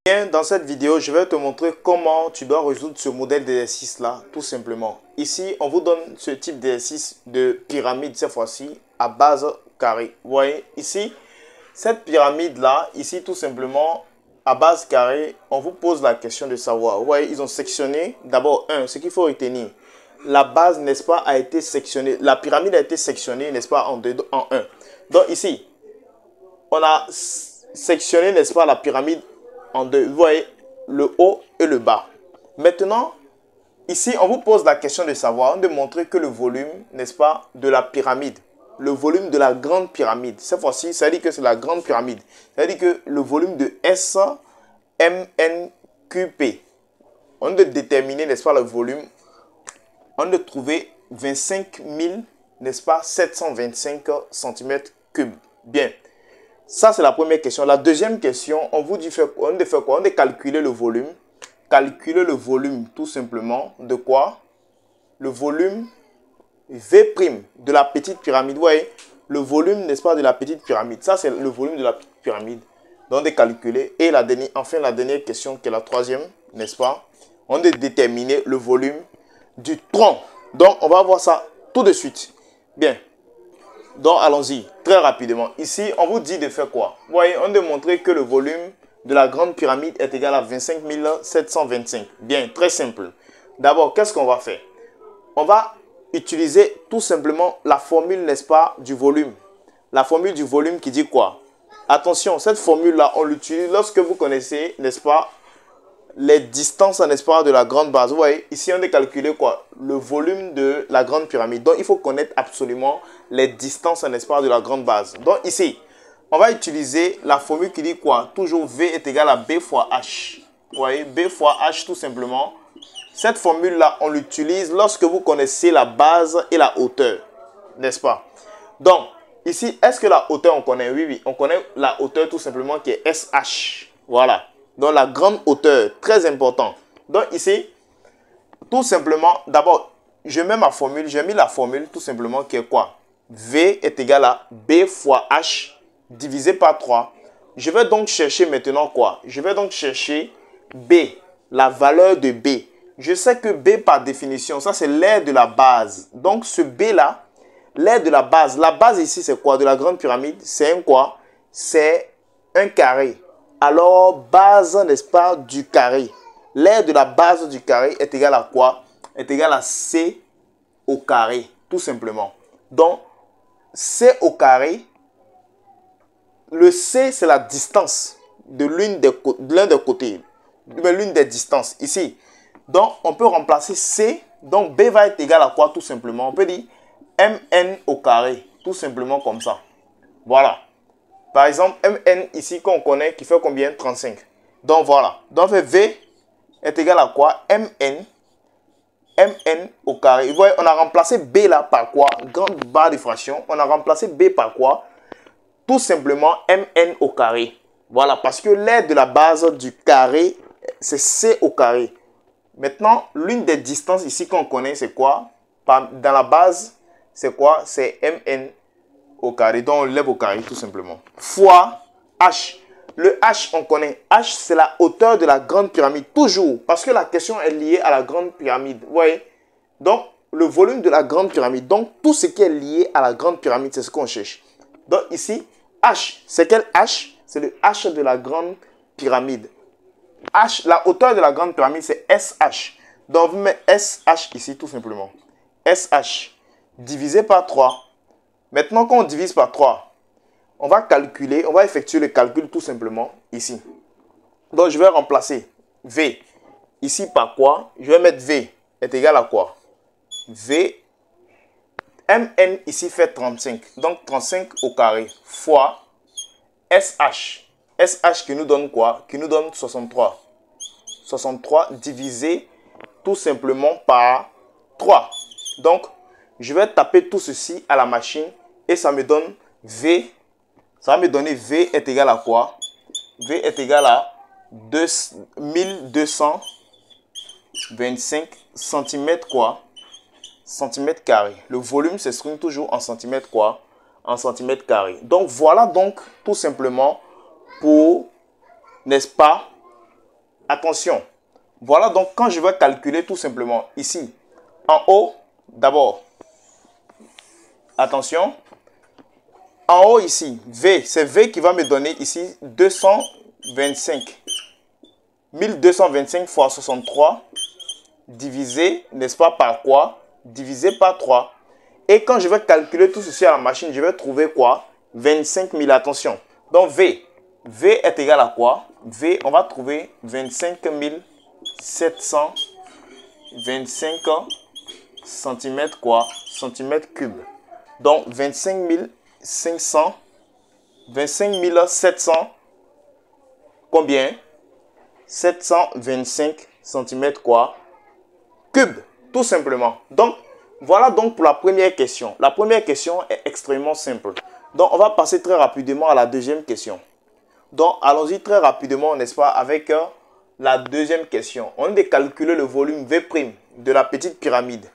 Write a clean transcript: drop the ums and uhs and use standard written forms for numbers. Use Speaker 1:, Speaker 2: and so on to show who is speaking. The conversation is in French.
Speaker 1: Bien, dans cette vidéo, je vais te montrer comment tu dois résoudre ce modèle d'exercice-là, tout simplement. Ici, on vous donne ce type d'exercice de pyramide, cette fois-ci, à base carrée. Vous voyez, ici, cette pyramide-là, ici, tout simplement, à base carrée, on vous pose la question de savoir. Vous voyez, ils ont sectionné, d'abord, ce qu'il faut retenir. La base, n'est-ce pas, a été sectionnée. La pyramide a été sectionnée, n'est-ce pas, en 1. Donc, ici, on a sectionné, n'est-ce pas, la pyramide en 2. Vous voyez, le haut et le bas. Maintenant, ici, on vous pose la question de savoir, de montrer que le volume, n'est-ce pas, de la pyramide, le volume de la grande pyramide, cette fois-ci, ça veut dire que c'est la grande pyramide. Ça veut dire que le volume de SMNQP, on doit déterminer, n'est-ce pas, le volume, on doit trouver 25 000, n'est-ce pas, 725 cm3. Bien. Ça, c'est la première question. La deuxième question, on vous dit on doit faire quoi? On doit calculer le volume. Calculer le volume, tout simplement, de quoi? Le volume V' de la petite pyramide. Vous voyez, le volume, n'est-ce pas, de la petite pyramide. Ça, c'est le volume de la petite pyramide. Donc, on doit calculer. Et enfin, la dernière question, qui est la troisième, n'est-ce pas? On doit déterminer le volume du tronc. Donc, on va voir ça tout de suite. Bien. Donc, allons-y, très rapidement. Ici, on vous dit de faire quoi? Vous voyez, on doit montrer que le volume de la grande pyramide est égal à 25 725. Bien, très simple. D'abord, qu'est-ce qu'on va faire? On va utiliser tout simplement la formule, n'est-ce pas, du volume. La formule du volume qui dit quoi? Attention, cette formule-là, on l'utilise lorsque vous connaissez, n'est-ce pas, les distances, n'est-ce pas, de la grande base. Vous voyez, ici, on a calculé quoi? Le volume de la grande pyramide. Donc, il faut connaître absolument les distances, n'est-ce pas, de la grande base. Donc, ici, on va utiliser la formule qui dit quoi? Toujours V est égal à B fois H. Vous voyez, B fois H, tout simplement. Cette formule-là, on l'utilise lorsque vous connaissez la base et la hauteur, n'est-ce pas? Donc, ici, est-ce que la hauteur, on connaît? Oui, oui, on connaît la hauteur tout simplement qui est SH. Voilà. Donc, la grande hauteur, très important. Donc, ici, tout simplement, d'abord, je mets ma formule. J'ai mis la formule tout simplement qui est quoi? V est égal à B fois H divisé par 3. Je vais donc chercher maintenant quoi? Je vais donc chercher B, la valeur de B. Je sais que B par définition, ça c'est l'aire de la base. Donc, ce B-là, l'aire de la base ici c'est quoi? De la grande pyramide, c'est un quoi? C'est un carré. Alors, base, n'est-ce pas, du carré. L'aire de la base du carré est égale à quoi? Est égale à C au carré, tout simplement. Donc, C au carré, le C, c'est la distance de l'un des côtés, l'une des distances, ici. Donc, on peut remplacer C. Donc, B va être égal à quoi, tout simplement? On peut dire MN au carré, tout simplement comme ça. Voilà. Par exemple, Mn ici qu'on connaît qui fait combien? 35. Donc voilà. Donc V est égal à quoi? Mn au carré. Vous voyez, on a remplacé B là par quoi? Grande barre de fraction. On a remplacé B par quoi? Tout simplement Mn au carré. Voilà, parce que l'aire de la base du carré, c'est C au carré. Maintenant, l'une des distances ici qu'on connaît, c'est quoi? Dans la base, c'est quoi? C'est Mn au carré, donc on lève au carré tout simplement. Fois H. Le H, on connaît. H, c'est la hauteur de la grande pyramide. Toujours. Parce que la question est liée à la grande pyramide. Vous voyez? Donc, le volume de la grande pyramide. Donc, tout ce qui est lié à la grande pyramide, c'est ce qu'on cherche. Donc, ici, H. C'est quel H? C'est le H de la grande pyramide. H, la hauteur de la grande pyramide, c'est SH. Donc, vous mettez SH ici, tout simplement. SH divisé par 3. Maintenant, quand on divise par 3, on va calculer, on va effectuer le calcul tout simplement ici. Donc, je vais remplacer V ici par quoi? Je vais mettre V est égal à quoi? V, Mn ici fait 35. Donc, 35 au carré fois SH. SH qui nous donne quoi? Qui nous donne 63. 63 divisé tout simplement par 3. Donc, je vais taper tout ceci à la machine et ça me donne V. Ça va me donner V est égal à quoi? V est égal à 1225 cm quoi? Centimètres carrés. Le volume s'exprime toujours en centimètres quoi? En centimètres carrés. Donc voilà donc tout simplement pour, n'est-ce pas, Attention. Voilà donc quand je vais calculer tout simplement ici. En haut, d'abord. Attention. En haut ici, V, c'est V qui va me donner ici 225. 1225 fois 63 divisé, n'est-ce pas, par quoi? Divisé par 3. Et quand je vais calculer tout ceci à la machine, je vais trouver quoi? 25 000. Attention. Donc V. V est égal à quoi? V, on va trouver 25 725 cm quoi? Centimètres cubes. Donc 25 500, 25 700, combien? 725 cm quoi? Cubes, tout simplement. Donc, voilà donc pour la première question. La première question est extrêmement simple. Donc, on va passer très rapidement à la deuxième question. Donc, allons-y très rapidement, n'est-ce pas, avec la deuxième question. On a calculé le volume V' de la petite pyramide.